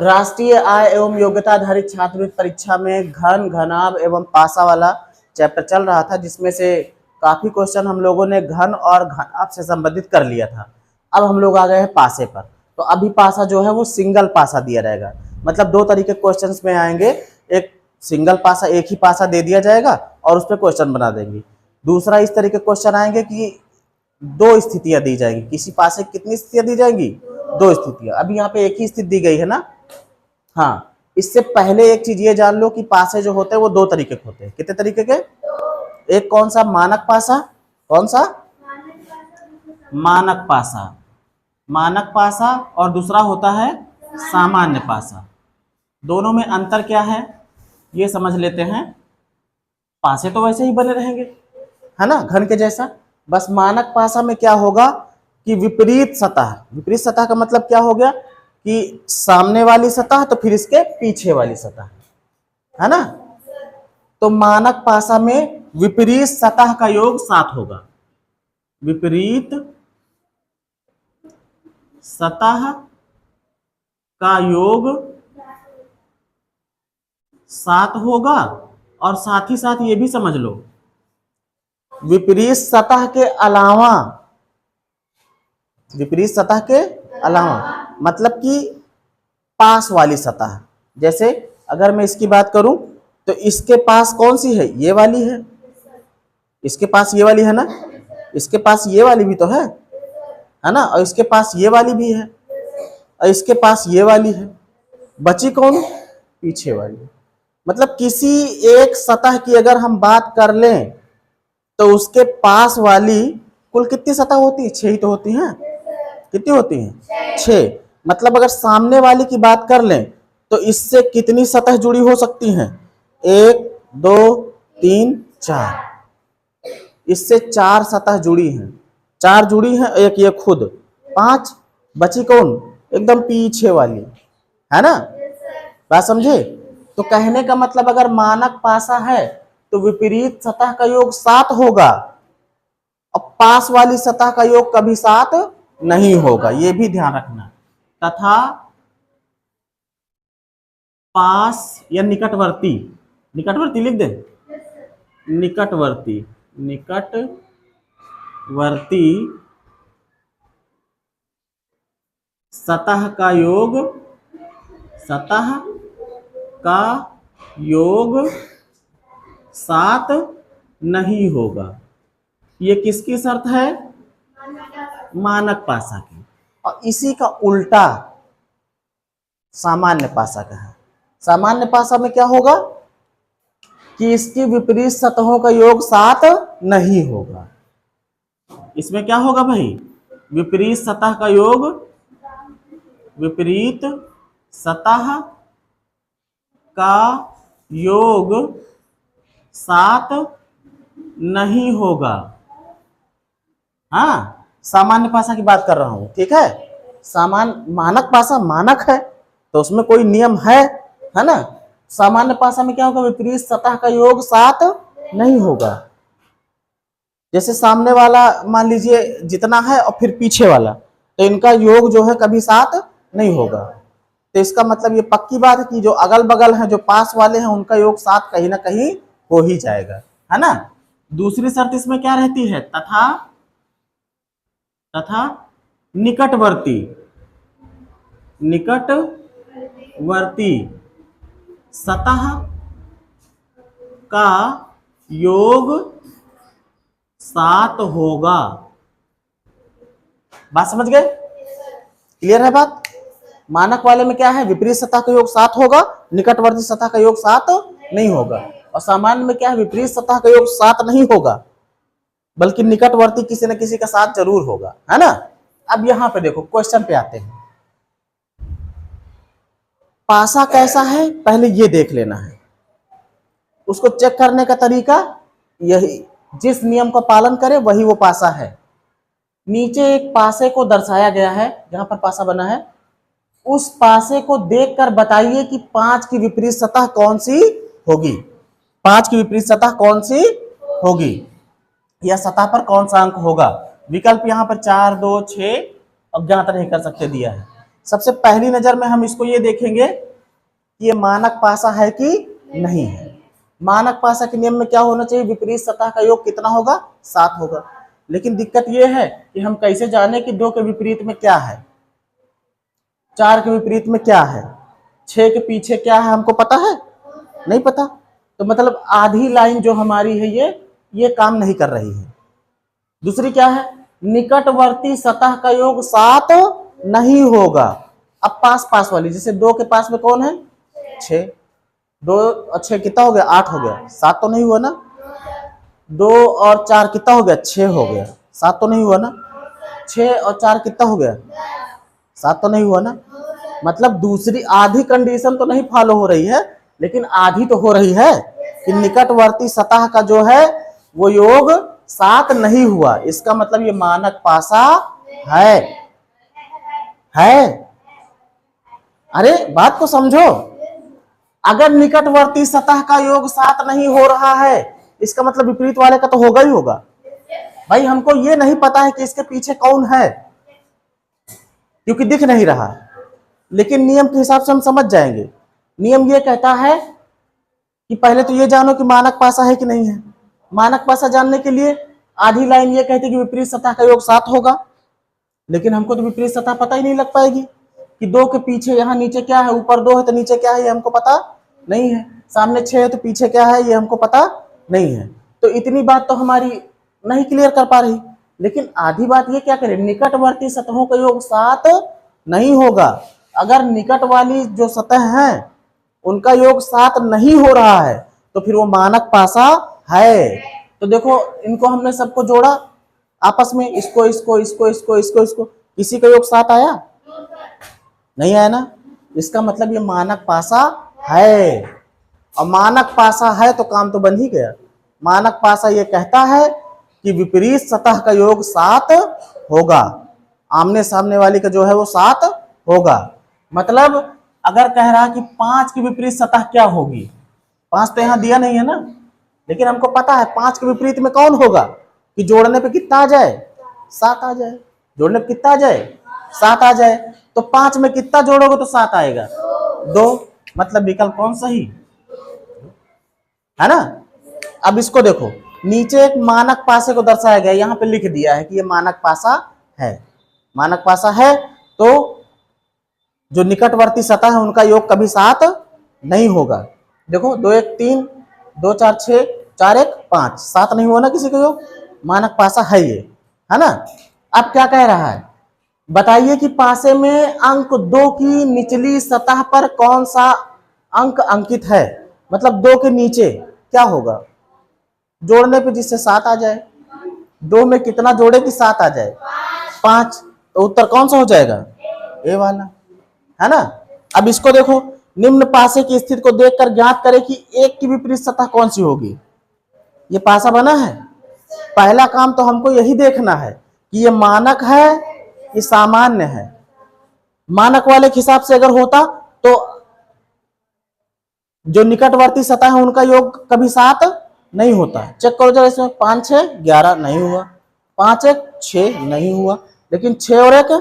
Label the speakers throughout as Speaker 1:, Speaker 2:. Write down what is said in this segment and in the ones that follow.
Speaker 1: राष्ट्रीय आय एवं योग्यता आधारित छात्रवृत्ति परीक्षा में घन, घनाभ एवं पासा वाला चैप्टर चल रहा था, जिसमें से काफी क्वेश्चन हम लोगों ने घन और घनाभ से संबंधित कर लिया था। अब हम लोग आ गए हैं पासे पर। तो अभी पासा जो है वो सिंगल पासा दिया रहेगा, मतलब दो तरीके क्वेश्चंस में आएंगे। एक सिंगल पासा, एक ही पासा दे दिया जाएगा और उस पर क्वेश्चन बना देंगे। दूसरा इस तरीके क्वेश्चन आएंगे कि दो स्थितियां दी जाएंगी। किसी पासे कितनी स्थितियां दी जाएंगी? दो स्थितियां। अभी यहाँ पे एक ही स्थिति दी गई है ना। हाँ, इससे पहले एक चीज ये जान लो कि पासे जो होते हैं वो दो तरीके के होते हैं। कितने तरीके के? एक कौन सा? मानक पासा। कौन सा? मानक पासा। मानक पासा। और दूसरा होता है सामान्य पासा। दोनों में अंतर क्या है ये समझ लेते हैं। पासे तो वैसे ही बने रहेंगे, है ना, घन के जैसा। बस मानक पासा में क्या होगा कि विपरीत सतह। विपरीत सतह का मतलब क्या हो गया कि सामने वाली सतह तो फिर इसके पीछे वाली सतह, है ना। तो मानक पासा में विपरीत सतह का योग 7 होगा। विपरीत सतह का योग 7 होगा। और साथ ही साथ ये भी समझ लो, विपरीत सतह के अलावा, विपरीत सतह के अलावा मतलब कि पास वाली सतह। जैसे अगर मैं इसकी बात करूं तो इसके पास कौन सी है? ये वाली है। इसके पास ये वाली है ना। इसके पास ये वाली भी तो है ना। और इसके पास ये वाली भी है और इसके पास ये वाली है। बची कौन? पीछे वाली। मतलब किसी एक सतह की अगर हम बात कर लें तो उसके पास वाली कुल कितनी सतह होती है? 6 ही तो होती हैं। कितनी होती हैं? 6। मतलब अगर सामने वाली की बात कर लें तो इससे कितनी सतह जुड़ी हो सकती हैं? 1 2 3 4। इससे 4 सतह जुड़ी हैं। 4 जुड़ी हैं, एक ये खुद, 5। बची कौन? एकदम पीछे वाली, है ना। बात समझे? तो कहने का मतलब अगर मानक पासा है तो विपरीत सतह का योग 7 होगा और पास वाली सतह का योग कभी 7 नहीं होगा, ये भी ध्यान रखना। तथा पास या निकटवर्ती, निकटवर्ती लिख दे। निकटवर्ती, निकटवर्ती सतह का योग, सतह का योग 7 नहीं होगा। ये किसकी शर्त है? मानक पासा की। और इसी का उल्टा सामान्य पासा का है। सामान्य पासा में क्या होगा कि इसकी विपरीत सतहों का योग 7 नहीं होगा। इसमें क्या होगा भाई? विपरीत सतह का योग, विपरीत सतह का योग 7 नहीं होगा। हाँ, सामान्य पासा की बात कर रहा हूं, ठीक है। सामान्य, मानक पासा मानक है तो उसमें कोई नियम है ना। सामान्य पासा में क्या होगा? विपरीत सतह का योग 7 नहीं होगा। जैसे सामने वाला मान लीजिए जितना है और फिर पीछे वाला, तो इनका योग जो है कभी 7 नहीं होगा। तो इसका मतलब ये पक्की बात है कि जो अगल बगल हैं, जो पास वाले हैं, उनका योग 7 कहीं ना कहीं हो ही जाएगा, है ना। दूसरी शर्त इसमें क्या रहती है? तथा निकटवर्ती, निकटवर्ती सतह का योग 7 होगा। बात समझ गए? क्लियर है बात? मानक वाले में क्या है? विपरीत सतह का योग 7 होगा, निकटवर्ती सतह का योग 7 नहीं होगा। और सामान्य में क्या है? विपरीत सतह का योग 7 नहीं होगा, बल्कि निकटवर्ती किसी न किसी का 7 जरूर होगा, है ना। अब यहां पे देखो, क्वेश्चन पे आते हैं। पासा कैसा है पहले ये देख लेना है। उसको चेक करने का तरीका यही, जिस नियम का पालन करे वही वो पासा है। नीचे एक पासे को दर्शाया गया है, जहां पर पासा बना है, उस पासे को देखकर बताइए कि 5 की विपरीत सतह कौन सी होगी। 5 की विपरीत सतह कौन सी होगी, या सतह पर कौन सा अंक होगा। विकल्प यहाँ पर 4 2 6 अज्ञात नहीं कर सकते दिया है। सबसे पहली नजर में हम इसको ये देखेंगे कि ये मानक पासा है कि नहीं है। मानक पासा के नियम में क्या होना चाहिए, विपरीत सतह का योग कितना होगा, 7 होगा। लेकिन दिक्कत ये है कि हम कैसे जाने कि 2 के विपरीत में क्या है, 4 के विपरीत में क्या है, 6 के पीछे क्या है, हमको पता है, नहीं पता। तो मतलब आधी लाइन जो हमारी है ये काम नहीं कर रही है। दूसरी क्या है, निकटवर्ती सतह का योग 7 नहीं होगा। अब पास पास वाली, जैसे 2 के पास में कौन है, 6, 2 और 6 कितना हो गया, 8 हो गया, 7 तो नहीं हुआ ना। 2 और 4 कितना हो गया, 6 हो गया, 7 तो नहीं हुआ ना। 6 और 4 कितना हो गया, 7 तो नहीं हुआ ना। मतलब दूसरी आधी कंडीशन तो नहीं फॉलो हो रही है, लेकिन आधी तो हो रही है कि निकटवर्ती सतह का जो है वो योग 7 नहीं हुआ। इसका मतलब ये मानक पासा है। अरे बात को समझो, अगर निकटवर्ती सतह का योग 7 नहीं हो रहा है, इसका मतलब विपरीत वाले का तो होगा ही होगा। भाई हमको ये नहीं पता है कि इसके पीछे कौन है, क्योंकि दिख नहीं रहा, लेकिन नियम के हिसाब से हम समझ जाएंगे। नियम ये कहता है कि पहले तो ये जानो कि मानक पासा है कि नहीं है। मानक पासा जानने के लिए आधी लाइन ये कहती है कि विपरीत सतह का योग 7 होगा, लेकिन हमको तो विपरीत सतह पता ही नहीं लग पाएगी कि 2 के पीछे यहाँ नीचे क्या है, ऊपर 2 है तो नीचे क्या है, ये हमको पता नहीं है। सामने 6 है तो पीछे क्या है, ये हमको पता नहीं है। तो इतनी बात तो हमारी नहीं क्लियर कर पा रही। लेकिन आधी बात ये क्या करें, निकटवर्ती सतहों का योग 7 नहीं होगा। अगर निकट वाली जो सतह है उनका योग 7 नहीं हो रहा है तो फिर वो मानक पासा है। तो देखो इनको हमने सबको जोड़ा आपस में, इसको इसको इसको इसको इसको इसको, किसी का योग 7 आया नहीं आया ना। इसका मतलब ये मानक पासा है, और मानक पासा है तो काम तो बन ही गया। मानक पासा ये कहता है कि विपरीत सतह का योग 7 होगा, आमने सामने वाली का जो है वो 7 होगा। मतलब अगर कह रहा कि 5 की विपरीत सतह क्या होगी, 5 तो यहां दिया नहीं है ना, लेकिन हमको पता है 5 के विपरीत में कौन होगा कि जोड़ने पे कितना आ जाए, 7 आ जाए। जोड़ने पे कितना आ जाए, 7 आ जाए। तो 5 में कितना जोड़ोगे तो 7 आएगा, 2। मतलब विकल्प कौन सही है ना। अब इसको देखो, नीचे एक मानक पासे को दर्शाया गया, यहाँ पे लिख दिया है कि ये मानक पासा है। मानक पासा है तो जो निकटवर्ती सतह है उनका योग कभी 7 नहीं होगा। देखो 2 1 3, 2 4 6, 4 1 5, 7 नहीं हुआ ना किसी का योग, मानक पासा है ये, है ना। अब क्या कह रहा है, बताइए कि पासे में अंक 2 की निचली सतह पर कौन सा अंक अंकित है। मतलब 2 के नीचे क्या होगा, जोड़ने पे जिससे 7 आ जाए। 2 में कितना जोड़े कि 7 आ जाए, 5। तो उत्तर कौन सा हो जाएगा, ए वाला, है ना। अब इसको देखो, निम्न पासे की स्थिति को देखकर ज्ञात करें कि 1 की विपरीत सतह कौन सी होगी। ये पासा बना है, पहला काम तो हमको यही देखना है कि ये मानक है ये सामान्य है। मानक वाले के हिसाब से अगर होता तो जो निकटवर्ती सतह है उनका योग कभी 7 नहीं होता। चेक करो जरा इसमें, 5 6 11 नहीं हुआ, 5 1 6 नहीं हुआ, लेकिन 6 और 1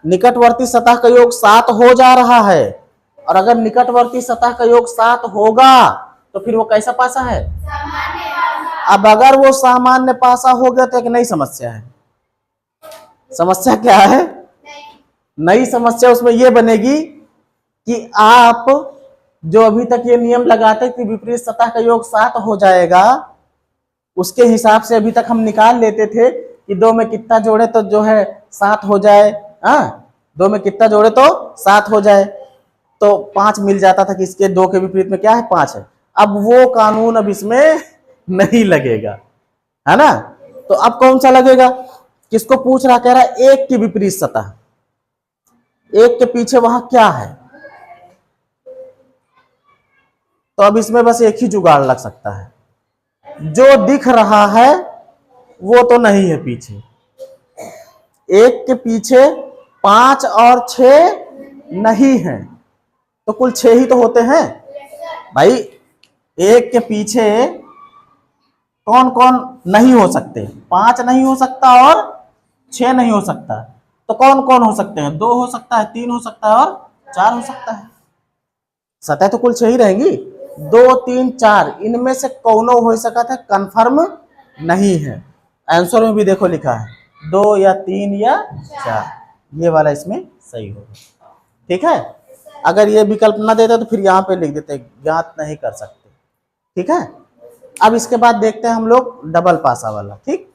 Speaker 1: निकटवर्ती सतह का योग 7 हो जा रहा है। और अगर निकटवर्ती सतह का योग 7 होगा तो फिर वो कैसा पासा है, अब अगर वो सामान्य पासा हो गया तो एक नई समस्या है। समस्या क्या है, नई समस्या उसमें यह बनेगी कि आप जो अभी तक ये नियम लगाते कि विपरीत सतह का योग 7 हो जाएगा, उसके हिसाब से अभी तक हम निकाल लेते थे कि 2 में कितना जोड़े तो जो है 7 हो जाए, 2 में कितना जोड़े तो 7 हो जाए, तो 5 मिल जाता था कि इसके 2 के विपरीत में क्या है, 5 है। अब वो कानून अब इसमें नहीं लगेगा, है ना। तो अब कौन सा लगेगा, किसको पूछ रहा, कह रहा है 1 की विपरीत सतह, 1 के पीछे वहां क्या है। तो अब इसमें बस एक ही जुगाड़ लग सकता है, जो दिख रहा है वो तो नहीं है पीछे। 1 के पीछे 5 और 6 नहीं है, तो कुल 6 ही तो होते हैं भाई। 1 के पीछे कौन कौन नहीं हो सकते, 5 नहीं हो सकता और 6 नहीं हो सकता। तो कौन कौन हो सकते हैं? 2 हो सकता है, 3 हो सकता है और 4 हो सकता है। सतह तो कुल 6 ही रहेंगी, 2 3 4, इनमें से कौनो हो सकता है, कंफर्म नहीं है। आंसर में भी देखो लिखा है 2 या 3 या 4, ये वाला इसमें सही होगा। ठीक है, अगर ये विकल्प ना देते तो फिर यहाँ पे लिख देते ज्ञात नहीं कर सकते। ठीक है, अब इसके बाद देखते हैं हम लोग डबल पासा वाला। ठीक,